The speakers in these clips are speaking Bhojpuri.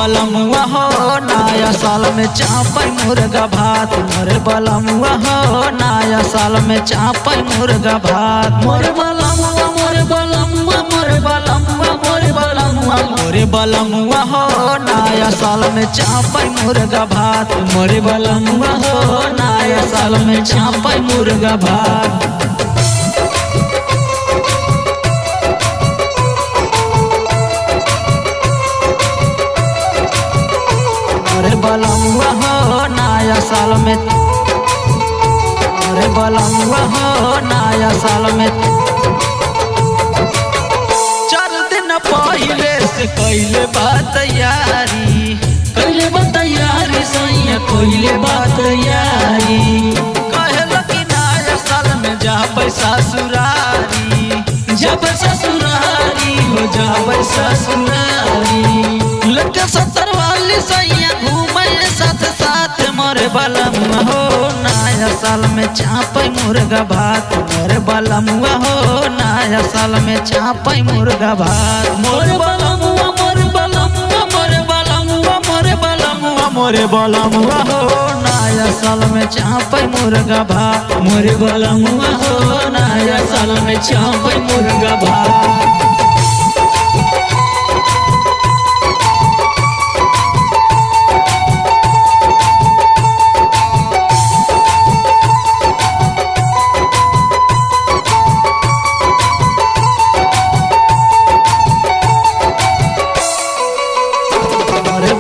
बलमुआ हो नया साल में चापै मुर्गा भात। मोरे बलमुआ हो नया साल में चापै मुर्गा भात। मोरे बलमुआ मोरे बलमुआ मोरे बलमुआ मोरे बलमुआ मोरे बलमुआ हो नया साल में चापै मुर्गा भात। मोरे बलमुआ हो नया साल में चापै मुर्गा भात। मोरे बलमुआ हो नया साल में मोरे बलमुआ हो नया साल में 4 दिन पहले से कैले बात यारी सैया कैले बात यारी। कहल कि नया साल में जाबै ससुरारी जब ससुरारी हो जाबै ससुरारी। लड़का 70 वाली सैया घूमे साथ साथ। मोरे बलमुआ हो नया साल में चापै मुर्गा भात। मोरे बलमुआ हो नया साल में चापै मुर्गा भात। मोरे बलमुआ मोरे बलमुआ मोरे बलमुआ मोरे बलमुआ मोरे बलमुआ हो नया साल में चापै मुर्गा भात। मोरे बलमुआ हो नया साल में चापै मुर्गा भात।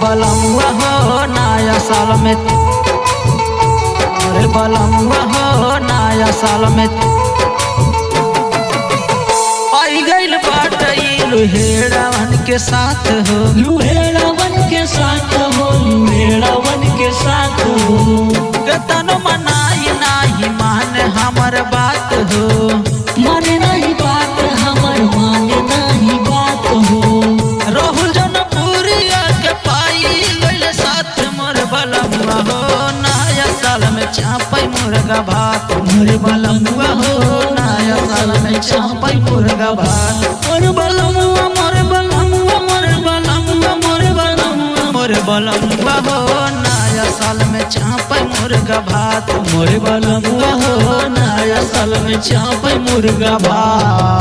बलमुआ हो नया साल में मोरे बलमुआ हो नया साल में आई गइल बाटई लुहेड़ावन के साथ हो। लुहेड़ावन के साथ हो लुहेड़ावन के साथ हो। तनो मनाई नाही मान हमर बात हो। माने नहीं बात हमर माने नहीं बात हो। राहुल जनपुरिया के पाई गइल साथ। मोरे बलमुआ हो नया साल में चापै मुर्गा भात। मोरे बलमुआ हो नया साल में चापै मुर्गा भात। मोरे बलमुआ मोरे बलमुआ मोरे बलमुआ मोरे बलमुआ मोरे बलमुआ हो नया साल में चापै मुर्गा भात। मोरे बलमुआ हो नया साल में चापै मुर्गा भात।